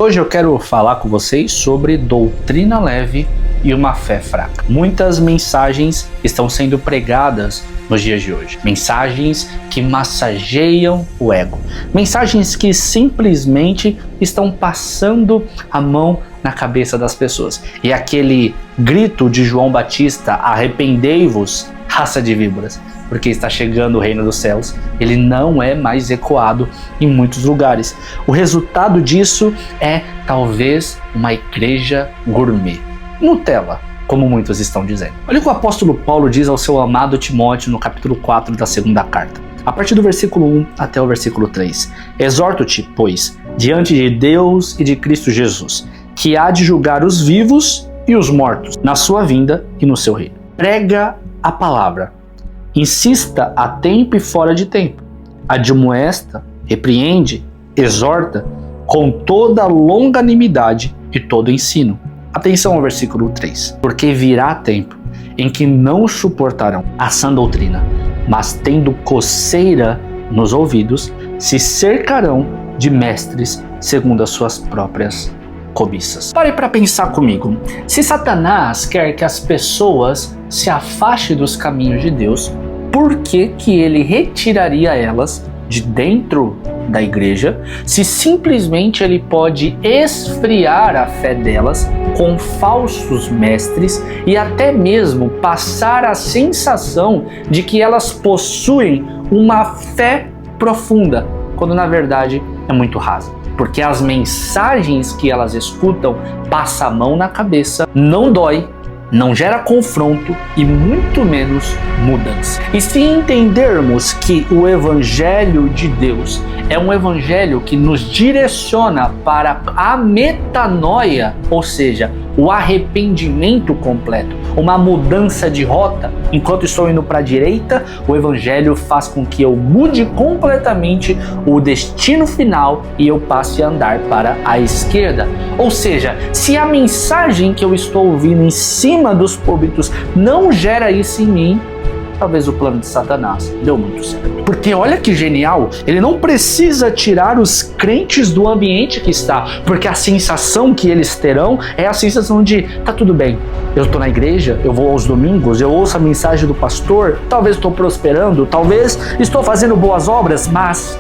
Hoje eu quero falar com vocês sobre doutrina leve e uma fé fraca. Muitas mensagens estão sendo pregadas nos dias de hoje. Mensagens que massageiam o ego. Mensagens que simplesmente estão passando a mão na cabeça das pessoas. E aquele grito de João Batista, arrependei-vos, raça de víboras, porque está chegando o reino dos céus, ele não é mais ecoado em muitos lugares. O resultado disso é talvez uma igreja gourmet. Nutella, como muitos estão dizendo. Olha o que o apóstolo Paulo diz ao seu amado Timóteo no capítulo 4 da segunda carta. A partir do versículo 1 até o versículo 3. Exorto-te, pois, diante de Deus e de Cristo Jesus, que há de julgar os vivos e os mortos, na sua vinda e no seu reino. Prega a palavra. Insista a tempo e fora de tempo. Admoesta, repreende, exorta com toda longanimidade e todo ensino. Atenção ao versículo 3. Porque virá tempo em que não suportarão a sã doutrina, mas tendo coceira nos ouvidos, se cercarão de mestres segundo as suas próprias cobiças. Pare para pensar comigo. Se Satanás quer que as pessoas se afastem dos caminhos de Deus, por que ele retiraria elas de dentro da igreja, se simplesmente ele pode esfriar a fé delas com falsos mestres e até mesmo passar a sensação de que elas possuem uma fé profunda, quando na verdade é muito rasa? Porque as mensagens que elas escutam passam a mão na cabeça, não dói, não gera confronto e muito menos mudança. E se entendermos que o Evangelho de Deus é um Evangelho que nos direciona para a metanoia, ou seja, o arrependimento completo, uma mudança de rota, enquanto estou indo para a direita, o Evangelho faz com que eu mude completamente o destino final e eu passe a andar para a esquerda. Ou seja, se a mensagem que eu estou ouvindo em cima dos púlpitos não gera isso em mim, talvez o plano de Satanás deu muito certo. Porque olha que genial, ele não precisa tirar os crentes do ambiente que está, porque a sensação que eles terão é a sensação de, tá tudo bem, eu estou na igreja, eu vou aos domingos, eu ouço a mensagem do pastor, talvez estou prosperando, talvez estou fazendo boas obras, mas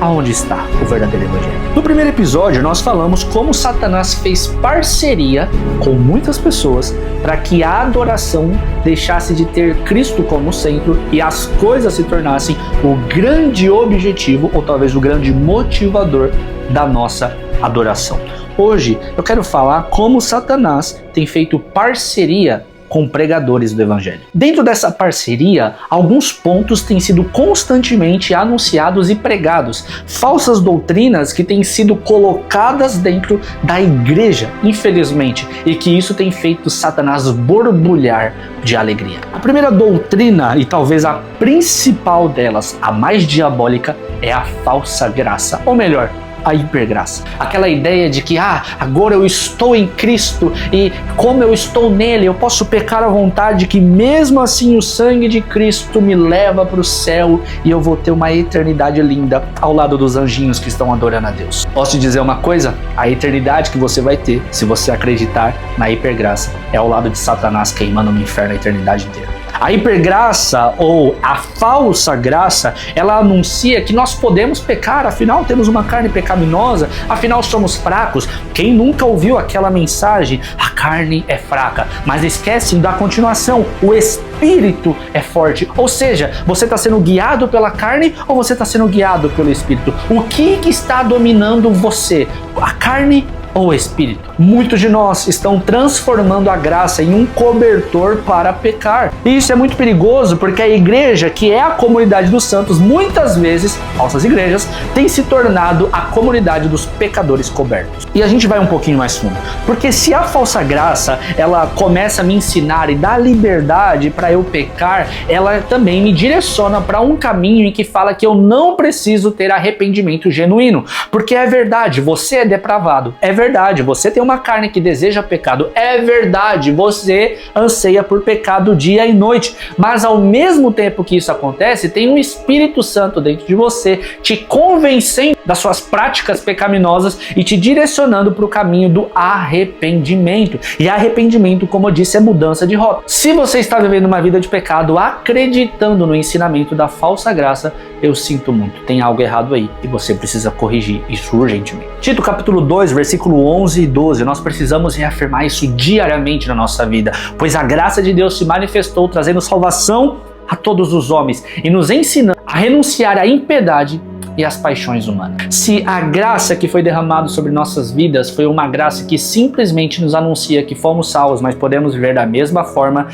aonde está o verdadeiro evangelho? No primeiro episódio, nós falamos como Satanás fez parceria com muitas pessoas para que a adoração deixasse de ter Cristo como centro e as coisas se tornassem o grande objetivo, ou talvez o grande motivador da nossa adoração. Hoje, eu quero falar como Satanás tem feito parceria com pregadores do Evangelho. Dentro dessa parceria, alguns pontos têm sido constantemente anunciados e pregados, falsas doutrinas que têm sido colocadas dentro da igreja, infelizmente, e que isso tem feito Satanás borbulhar de alegria. A primeira doutrina, e talvez a principal delas, a mais diabólica, é a falsa graça, ou melhor, a hipergraça. Aquela ideia de que agora eu estou em Cristo e como eu estou nele, eu posso pecar à vontade, que mesmo assim o sangue de Cristo me leva para o céu e eu vou ter uma eternidade linda ao lado dos anjinhos que estão adorando a Deus. Posso te dizer uma coisa? A eternidade que você vai ter, se você acreditar na hipergraça, é ao lado de Satanás queimando no inferno a eternidade inteira. A hipergraça ou a falsa graça, ela anuncia que nós podemos pecar, afinal temos uma carne pecaminosa, afinal somos fracos. Quem nunca ouviu aquela mensagem? A carne é fraca, mas esquecem da continuação, o espírito é forte. Ou seja, você está sendo guiado pela carne ou você está sendo guiado pelo espírito? O que está dominando você? A carne ou espírito? Muitos de nós estão transformando a graça em um cobertor para pecar. E isso é muito perigoso porque a igreja, que é a comunidade dos santos, muitas vezes, falsas igrejas, tem se tornado a comunidade dos pecadores cobertos. E a gente vai um pouquinho mais fundo. Porque se a falsa graça, ela começa a me ensinar e dá liberdade para eu pecar, ela também me direciona para um caminho em que fala que eu não preciso ter arrependimento genuíno. Porque é verdade, você é depravado. É verdade verdade, você tem uma carne que deseja pecado, é verdade, você anseia por pecado dia e noite, mas ao mesmo tempo que isso acontece, tem um Espírito Santo dentro de você, te convencendo das suas práticas pecaminosas e te direcionando para o caminho do arrependimento. E arrependimento, como eu disse, é mudança de rota. Se você está vivendo uma vida de pecado, acreditando no ensinamento da falsa graça, eu sinto muito, tem algo errado aí e você precisa corrigir isso urgentemente. Tito capítulo 2, versículo 11 e 12, nós precisamos reafirmar isso diariamente na nossa vida, pois a graça de Deus se manifestou trazendo salvação a todos os homens e nos ensinando a renunciar à impiedade e às paixões humanas. Se a graça que foi derramada sobre nossas vidas foi uma graça que simplesmente nos anuncia que fomos salvos, mas podemos viver da mesma forma,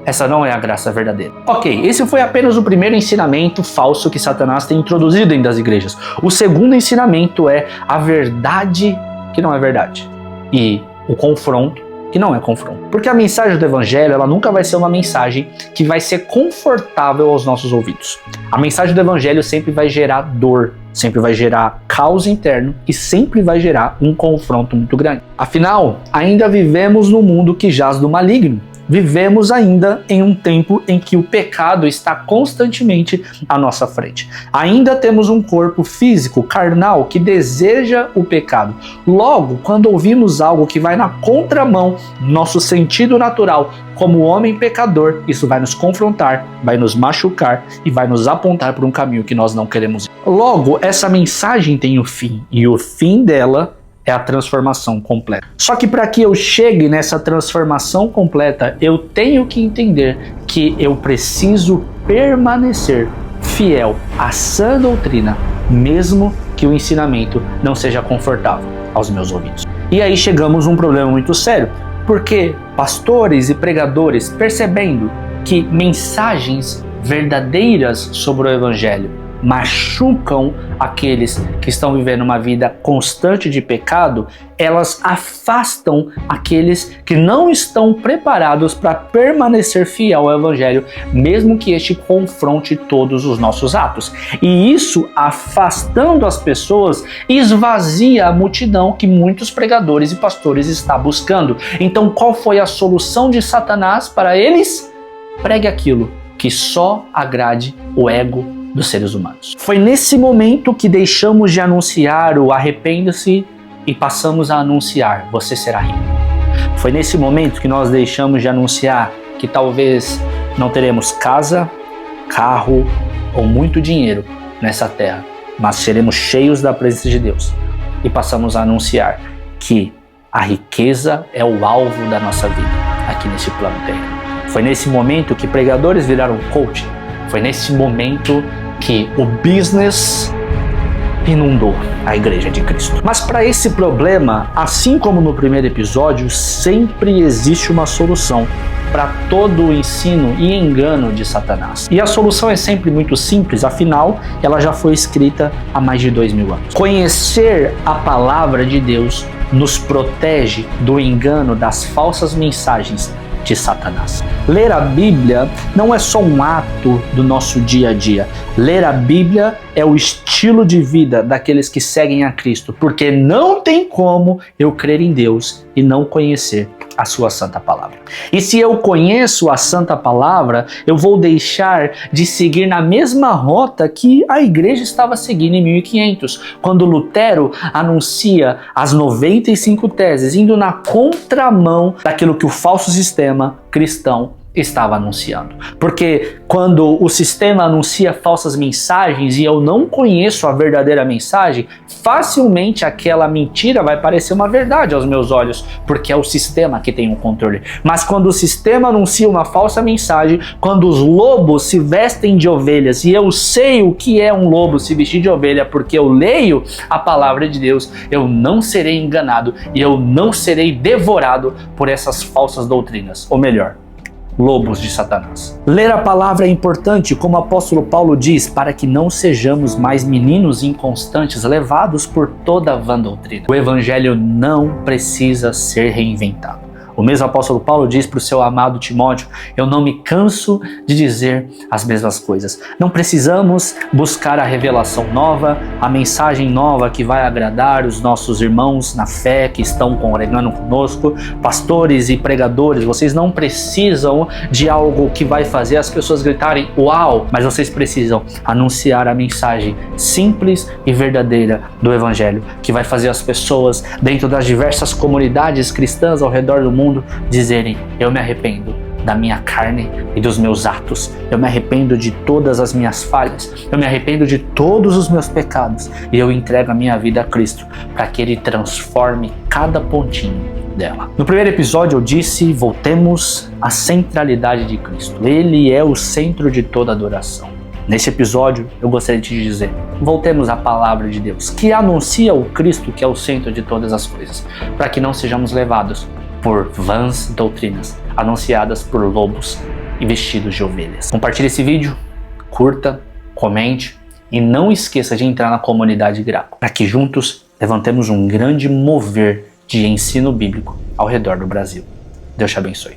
essa não é a graça verdadeira. Ok, esse foi apenas o primeiro ensinamento falso que Satanás tem introduzido dentro das igrejas. O segundo ensinamento é a verdade que não é verdade e o confronto que não é confronto. Porque a mensagem do evangelho, ela nunca vai ser uma mensagem que vai ser confortável aos nossos ouvidos. A mensagem do evangelho sempre vai gerar dor, sempre vai gerar caos interno e sempre vai gerar um confronto muito grande. Afinal, ainda vivemos num mundo que jaz do maligno. Vivemos ainda em um tempo em que o pecado está constantemente à nossa frente. Ainda temos um corpo físico, carnal, que deseja o pecado. Logo, quando ouvimos algo que vai na contramão do nosso sentido natural como homem pecador, isso vai nos confrontar, vai nos machucar e vai nos apontar para um caminho que nós não queremos ir. Logo, essa mensagem tem um fim, e o fim dela é a transformação completa. Só que para que eu chegue nessa transformação completa, eu tenho que entender que eu preciso permanecer fiel à sã doutrina, mesmo que o ensinamento não seja confortável aos meus ouvidos. E aí chegamos a um problema muito sério, porque pastores e pregadores, percebendo que mensagens verdadeiras sobre o evangelho machucam aqueles que estão vivendo uma vida constante de pecado, elas afastam aqueles que não estão preparados para permanecer fiel ao evangelho, mesmo que este confronte todos os nossos atos. E isso, afastando as pessoas, esvazia a multidão que muitos pregadores e pastores estão buscando. Então, qual foi a solução de Satanás para eles? Pregue aquilo que só agrade o ego dos seres humanos. Foi nesse momento que deixamos de anunciar o arrependa-se e passamos a anunciar você será rico. Foi nesse momento que nós deixamos de anunciar que talvez não teremos casa, carro ou muito dinheiro nessa terra, mas seremos cheios da presença de Deus. E passamos a anunciar que a riqueza é o alvo da nossa vida aqui nesse plano terreno. Foi nesse momento que pregadores viraram coach. Foi nesse momento que o business inundou a Igreja de Cristo. Mas para esse problema, assim como no primeiro episódio, sempre existe uma solução para todo o ensino e engano de Satanás. E a solução é sempre muito simples, afinal, ela já foi escrita há mais de 2000 anos. Conhecer a palavra de Deus nos protege do engano das falsas mensagens de Satanás. Ler a Bíblia não é só um ato do nosso dia a dia. Ler a Bíblia é o estilo de vida daqueles que seguem a Cristo, porque não tem como eu crer em Deus e não conhecer a sua santa palavra. E se eu conheço a santa palavra, eu vou deixar de seguir na mesma rota que a igreja estava seguindo em 1500, quando Lutero anuncia as 95 teses, indo na contramão daquilo que o falso sistema cristão estava anunciando. Porque quando o sistema anuncia falsas mensagens e eu não conheço a verdadeira mensagem, facilmente aquela mentira vai parecer uma verdade aos meus olhos, porque é o sistema que tem o controle. Mas quando o sistema anuncia uma falsa mensagem, quando os lobos se vestem de ovelhas e eu sei o que é um lobo se vestir de ovelha porque eu leio a palavra de Deus, eu não serei enganado e eu não serei devorado por essas falsas doutrinas. Ou melhor, lobos de Satanás. Ler a palavra é importante, como o apóstolo Paulo diz, para que não sejamos mais meninos inconstantes, levados por toda a vã doutrina. O evangelho não precisa ser reinventado. O mesmo apóstolo Paulo diz para o seu amado Timóteo: eu não me canso de dizer as mesmas coisas. Não precisamos buscar a revelação nova, a mensagem nova que vai agradar os nossos irmãos na fé que estão congregando conosco. Pastores e pregadores, vocês não precisam de algo que vai fazer as pessoas gritarem uau, mas vocês precisam anunciar a mensagem simples e verdadeira do Evangelho, que vai fazer as pessoas dentro das diversas comunidades cristãs ao redor do mundo dizerem: eu me arrependo da minha carne e dos meus atos, eu me arrependo de todas as minhas falhas, eu me arrependo de todos os meus pecados e eu entrego a minha vida a Cristo para que Ele transforme cada pontinho dela. No primeiro episódio eu disse: voltemos à centralidade de Cristo. Ele é o centro de toda adoração. Nesse episódio eu gostaria de dizer: voltemos à palavra de Deus, que anuncia o Cristo que é o centro de todas as coisas, para que não sejamos levados por vãs doutrinas anunciadas por lobos e vestidos de ovelhas. Compartilhe esse vídeo, curta, comente e não esqueça de entrar na comunidade Graco, para que juntos levantemos um grande mover de ensino bíblico ao redor do Brasil. Deus te abençoe.